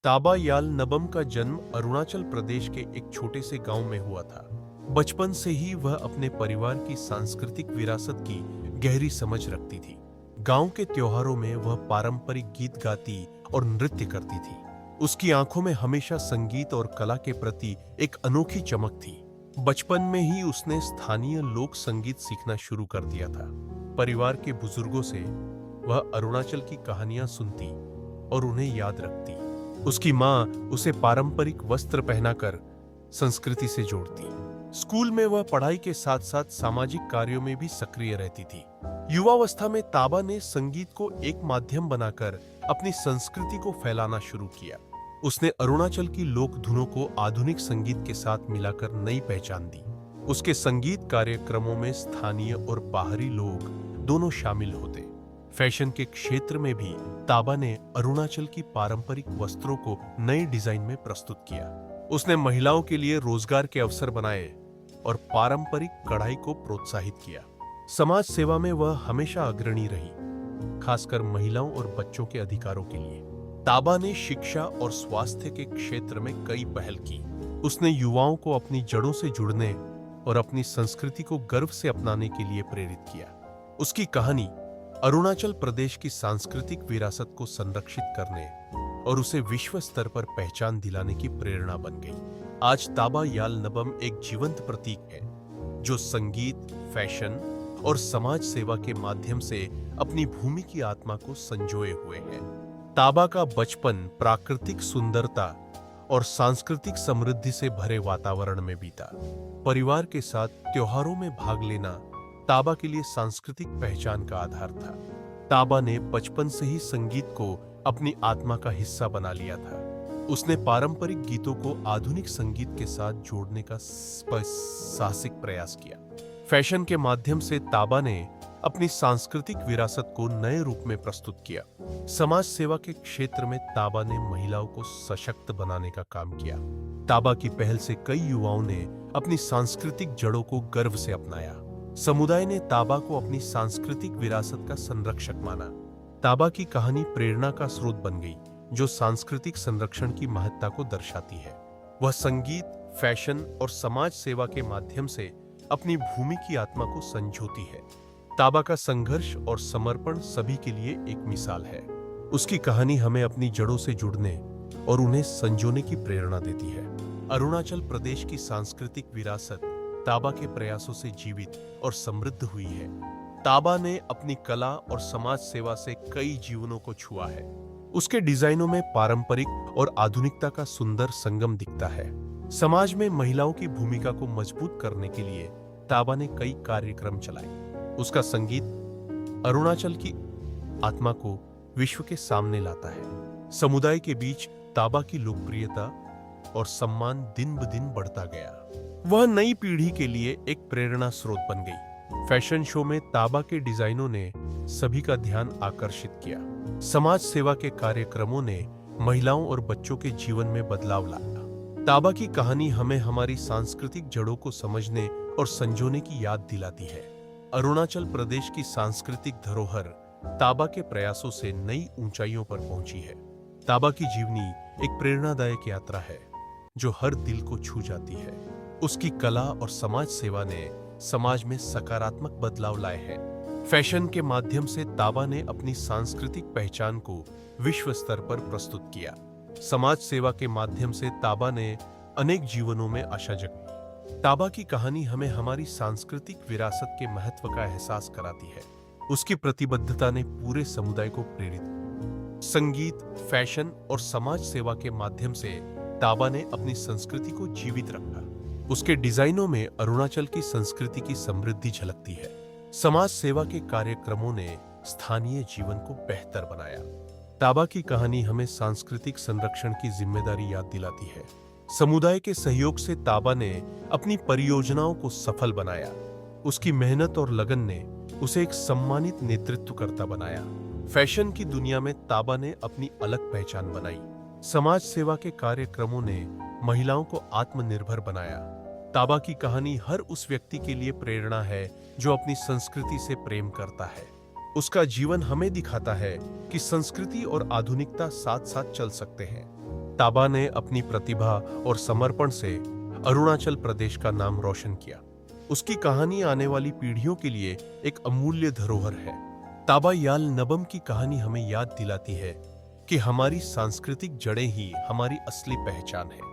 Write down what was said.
ताबा याल नबम का जन्म अरुणाचल प्रदेश के एक छोटे से गांव में हुआ था। बचपन से ही वह अपने परिवार की सांस्कृतिक विरासत की गहरी समझ रखती थी। गांव के त्योहारों में वह पारंपरिक गीत गाती और नृत्य करती थी। उसकी आंखों में हमेशा संगीत और कला के प्रति एक अनोखी चमक थी। बचपन में ही उसने स्थानीय लोक संगीत सीखना शुरू कर दिया था। परिवार के बुजुर्गों से वह अरुणाचल की कहानियां सुनती और उन्हें याद रखती। उसकी मां उसे पारंपरिक वस्त्र पहनाकर संस्कृति से जोड़ती। स्कूल में वह पढ़ाई के साथ साथ सामाजिक कार्यों में भी सक्रिय रहती थी। युवावस्था में ताबा ने संगीत को एक माध्यम बनाकर अपनी संस्कृति को फैलाना शुरू किया। उसने अरुणाचल की लोक धुनों को आधुनिक संगीत के साथ मिलाकर नई पहचान दी। उसके संगीत कार्यक्रमों में स्थानीय और बाहरी लोग दोनों शामिल होते। फैशन के क्षेत्र में भी ताबा ने अरुणाचल की पारंपरिक वस्त्रों को नए डिजाइन में प्रस्तुत किया। उसने महिलाओं के लिए रोजगार के अवसर बनाए और पारंपरिक कढ़ाई को प्रोत्साहित किया। समाज सेवा में वह हमेशा अग्रणी रही, खासकर महिलाओं और बच्चों के अधिकारों के लिए। ताबा ने शिक्षा और स्वास्थ्य के क्षेत्र में कई पहल की। उसने युवाओं को अपनी जड़ों से जुड़ने और अपनी संस्कृति को गर्व से अपनाने के लिए प्रेरित किया। उसकी कहानी अरुणाचल प्रदेश की सांस्कृतिक विरासत को संरक्षित करने और उसे विश्व स्तर पर पहचान दिलाने की प्रेरणा बन गई। आज ताबा याल नबम एक जीवंत प्रतीक है, जो संगीत, फैशन और समाज सेवा के माध्यम से अपनी भूमि की आत्मा को संजोए हुए है। ताबा का बचपन प्राकृतिक सुंदरता और सांस्कृतिक समृद्धि से भरे वातावरण में बीता। परिवार के साथ त्योहारों में भाग लेना ताबा के लिए सांस्कृतिक पहचान का आधार था। ताबा ने बचपन से ही संगीत को अपनी आत्मा का हिस्सा बना लिया था। उसने पारंपरिक गीतों को आधुनिक संगीत के साथ जोड़ने का साहसिक प्रयास किया। फैशन के माध्यम से ताबा ने अपनी सांस्कृतिक विरासत को नए रूप में प्रस्तुत किया। समाज सेवा के क्षेत्र में ताबा ने महिलाओं को सशक्त बनाने का काम किया। ताबा की पहल से कई युवाओं ने अपनी सांस्कृतिक जड़ों को गर्व से अपनाया। समुदाय ने ताबा को अपनी सांस्कृतिक विरासत का संरक्षक माना। ताबा की कहानी प्रेरणा का स्रोत बन गई, जो सांस्कृतिक संरक्षण की महत्ता को दर्शाती है। वह संगीत, फैशन और समाज सेवा के माध्यम से अपनी भूमि की आत्मा को संजोती है। ताबा का संघर्ष और समर्पण सभी के लिए एक मिसाल है। उसकी कहानी हमें अपनी जड़ों से जुड़ने और उन्हें संजोने की प्रेरणा देती है। अरुणाचल प्रदेश की सांस्कृतिक विरासत ताबा के प्रयासों से जीवित और समृद्ध हुई है। ताबा ने अपनी कला और समाज सेवा से कई जीवनों को छुआ है। उसके डिजाइनों में पारंपरिक और आधुनिकता का सुंदर संगम दिखता है। समाज में महिलाओं की भूमिका को मजबूत करने के लिए ताबा ने कई कार्यक्रम चलाए। उसका संगीत अरुणाचल की आत्मा को विश्व के सामने लाता है। समुदाय के बीच ताबा की लोकप्रियता और सम्मान दिन ब दिन बढ़ता गया। वह नई पीढ़ी के लिए एक प्रेरणा स्रोत बन गई। फैशन शो में ताबा के डिजाइनों ने सभी का ध्यान आकर्षित किया। समाज सेवा के कार्यक्रमों ने महिलाओं और बच्चों के जीवन में बदलाव लाया। ताबा की कहानी हमें हमारी सांस्कृतिक जड़ों को समझने और संजोने की याद दिलाती है। अरुणाचल प्रदेश की सांस्कृतिक धरोहर ताबा के प्रयासों से नई ऊंचाइयों पर पहुंची है। ताबा की जीवनी एक प्रेरणादायक यात्रा है, जो हर दिल को छू जाती है। उसकी कला और समाज सेवा ने समाज में सकारात्मक बदलाव लाए हैं। फैशन के माध्यम से ताबा ने अपनी सांस्कृतिक पहचान को विश्व स्तर पर प्रस्तुत किया। समाज सेवा के माध्यम से ताबा ने अनेक जीवनों में आशा जगाई। ताबा की कहानी हमें हमारी सांस्कृतिक विरासत के महत्व का एहसास कराती है। उसकी प्रतिबद्धता ने पूरे समुदाय को प्रेरित किया। संगीत, फैशन और समाज सेवा के माध्यम से ताबा ने अपनी संस्कृति को जीवित रखा। उसके डिजाइनों में अरुणाचल की संस्कृति की समृद्धि झलकती है। समाज सेवा के कार्यक्रमों ने स्थानीय जीवन को बेहतर बनाया। ताबा की कहानी हमें सांस्कृतिक संरक्षण की जिम्मेदारी याद दिलाती है। समुदाय के सहयोग से ताबा ने अपनी परियोजनाओं को सफल बनाया। उसकी मेहनत और लगन ने उसे एक सम्मानित नेतृत्वकर्ता बनाया। फैशन की दुनिया में ताबा ने अपनी अलग पहचान बनाई। समाज सेवा के कार्यक्रमों ने महिलाओं को आत्मनिर्भर बनाया। ताबा की कहानी हर उस व्यक्ति के लिए प्रेरणा है जो अपनी संस्कृति से प्रेम करता है। उसका जीवन हमें दिखाता है कि संस्कृति और आधुनिकता साथ साथ चल सकते हैं। ताबा ने अपनी प्रतिभा और समर्पण से अरुणाचल प्रदेश का नाम रोशन किया। उसकी कहानी आने वाली पीढ़ियों के लिए एक अमूल्य धरोहर है। ताबा याल नबम की कहानी हमें याद दिलाती है कि हमारी सांस्कृतिक जड़ें ही हमारी असली पहचान है।